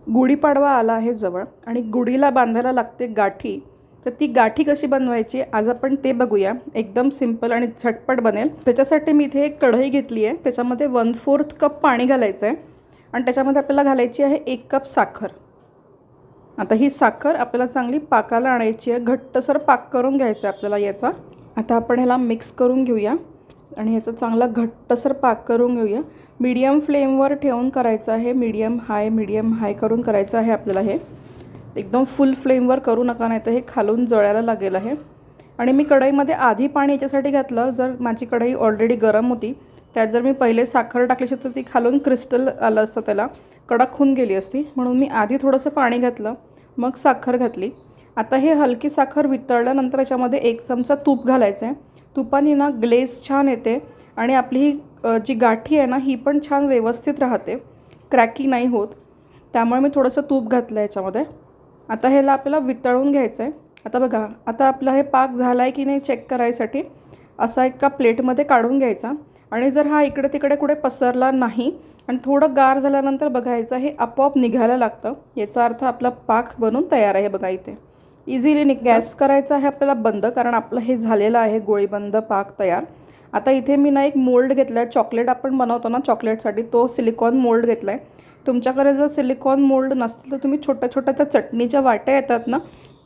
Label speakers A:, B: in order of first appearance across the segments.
A: गुढीपाडवा आला आहे जवळ आणि गुढीला बांधायला लागते गाठी. तर ती गाठी कशी बनवायची आज आपण ते बघूया. एकदम सिंपल आणि झटपट बनेल. त्याच्यासाठी मी इथे एक कढई घेतली आहे. त्याच्यामध्ये 1/4 कप पाणी घालायचं आहे आणि त्याच्यामध्ये आपल्याला घालायची आहे 1 कप साखर. आता ही साखर आपल्याला चांगली पाकाला आणायची आहे. घट्टसर पाक करून घ्यायचा आहे आपल्याला याचा. आता आपण ह्याला मिक्स करून घेऊया आणि ह्याचा चांगला घट्टसर पाक करून घेऊया. मीडियम फ्लेमवर ठेवून करायचं आहे. मीडियम हाय करून करायचं आहे आपल्याला. हे एकदम फुल फ्लेमवर करू नका, नाही तर हे खालून जळायला लागेल आहे. आणि मी कढईमध्ये आधी पाणी याच्यासाठी घातलं, जर माझी कढई ऑलरेडी गरम होती त्यात जर मी पहिले साखर टाकली असती तर ती खालून क्रिस्टल आलं असतं, त्याला कडक होऊन गेली असती. म्हणून मी आधी थोडंसं पाणी घातलं, मग साखर घातली. आता हे हलकी साखर वितळल्यानंतर याच्यामध्ये 1 चमचा तूप घालायचं आहे. तुपाने ना ग्लेज छान येते आणि आपली ही जी गाठी आहे ना ही पण छान व्यवस्थित राहते, क्रॅकी नाही होत. त्यामुळे मी थोडंसं तूप घातलं याच्यामध्ये. आता ह्याला आपल्याला वितळून घ्यायचं आहे. आता बघा, आता आपला हे पाक झाला आहे की नाही चेक करायसाठी असा एका प्लेटमध्ये काढून घ्यायचा. आणि जर हा इकडे तिकडे कुठे पसरला नाही आणि थोडं गार झाल्यानंतर बघायचं हे आपोआप निघायला लागतं, याचा अर्थ आपला पाक बनून तयार आहे. बघा इथे इझिली गॅस करायचा आहे आपल्याला बंद, कारण आपलं हे झालेलं आहे गोळीबंद पाक तयार. आता इथे मी ना एक मोल्ड घेतला आहे. चॉकलेट आपण बनवतो ना चॉकलेटसाठी, तो सिलिकॉन मोल्ड घेतला आहे. तुमच्याकडे जर सिलिकॉन मोल्ड नसतील तर तुम्ही छोट्या छोट्या त्या चटणीच्या वाट्या येतात ना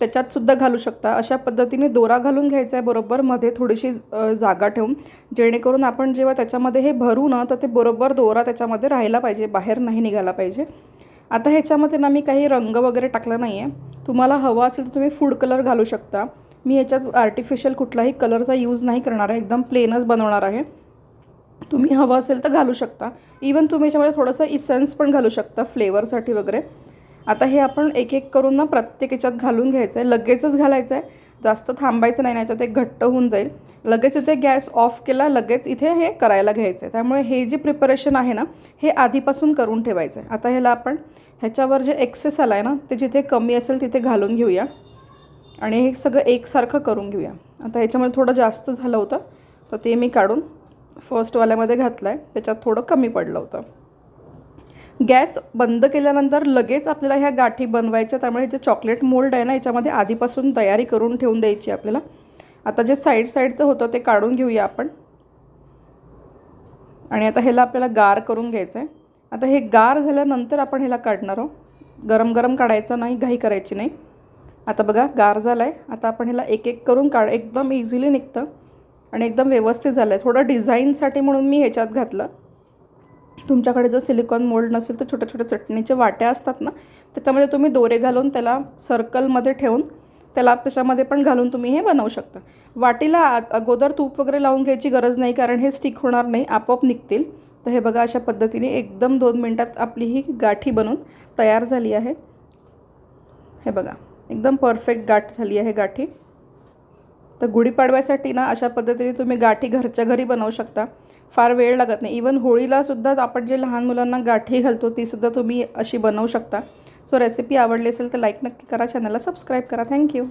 A: त्याच्यातसुद्धा घालू शकता. अशा पद्धतीने दोरा घालून घ्यायचा आहे बरोबर, मध्ये थोडीशी जागा ठेवून, जेणेकरून आपण जेव्हा त्याच्यामध्ये हे भरू ना तर ते बरोबर दोरा त्याच्यामध्ये राहायला पाहिजे, बाहेर नाही निघाला पाहिजे. आता ह्याच्यामध्ये ना मी काही रंग वगैरे टाकला नाही आहे. तुम्हाला हवा असेल तर तुम्ही फूड कलर घालू शकता. मी ह्याच्यात आर्टिफिशियल कुठलाही कलरचा यूज नाही करणार आहे, एकदम प्लेनच बनवणार आहे. तुम्ही हवं असेल तर घालू शकता. इवन तुम्ही याच्यामध्ये थोडंसं इसेन्स पण घालू शकता फ्लेवरसाठी वगैरे. आता हे आपण एक एक करून ना प्रत्येक याच्यात घालून घ्यायचं आहे. लगेचच घालायचं आहे, जास्त थांबायचं नाही, नाही तर ते घट्ट होऊन जाईल. लगेच इथे गॅस ऑफ केला, लगेच इथे हे करायला घ्यायचं आहे. त्यामुळे हे जे प्रिपरेशन आहे ना हे आधीपासून करून ठेवायचं आहे. आता ह्याला आपण ह्याच्यावर जे एक्सेस आला आहे ना ते जिथे कमी असेल तिथे घालून घेऊया आणि हे सगळं एकसारखं करून घेऊया. आता ह्याच्यामध्ये थोडं जास्त झालं होतं तर ते मी काढून फर्स्टवाल्यामध्ये घातलं आहे, त्याच्यात थोडं कमी पडलं होतं. गॅस बंद केल्यानंतर लगेच आपल्याला ह्या गाठी बनवायच्या. त्यामुळे जे चॉकलेट मोल्ड आहे ना याच्यामध्ये आधीपासून तयारी करून ठेवून द्यायची आपल्याला. आता जे साईडचं होतं ते काढून घेऊया आपण आणि आता ह्याला आपल्याला गार करून घ्यायचं आहे. आता हे गार झाल्यानंतर आपण ह्याला काढणार आहोत, गरम गरम काढायचं नाही, घाई करायची नाही. आता बघा गार झालं आहे. आता आपण ह्याला एक एक करून एकदम इझिली निघतं आणि एकदम व्यवस्थित झालं आहे. थोडं डिझाईनसाठी म्हणून मी ह्याच्यात घातलं. तुमच्याकडे जर सिलिकॉन मोल्ड नसेल तर छोट्या छोट्या चटणीच्या वाट्या असतात ना त्याच्यामध्ये तुम्ही दोरे घालून त्याला सर्कलमध्ये ठेवून त्याला त्याच्यामध्ये पण घालून तुम्ही हे बनवू शकता. वाटीला अगोदर तूप वगैरे लावून घ्यायची गरज नाही, कारण हे स्टिक होणार नाही, आपोआप निघतील. तर हे बघा अशा पद्धतीने एकदम 2 मिनटात आपली ही गाठी बनून तयार झाली आहे. हे बघा एकदम परफेक्ट गाठ झाली आहे गाठी. तर गुढीपाडव्यासाठी ना अशा पद्धतीने तुम्ही गाठी घरच्या घरी बनवू शकता, फार वेळ लागत नाही. इवन होळीलासुद्धा आपण जे लहान मुलांना गाठी घालतो तीसुद्धा तुम्ही अशी बनवू शकता. सो रेसिपी आवडली असेल तर लाईक नक्की करा, चॅनलला सबस्क्राईब करा. थँक्यू.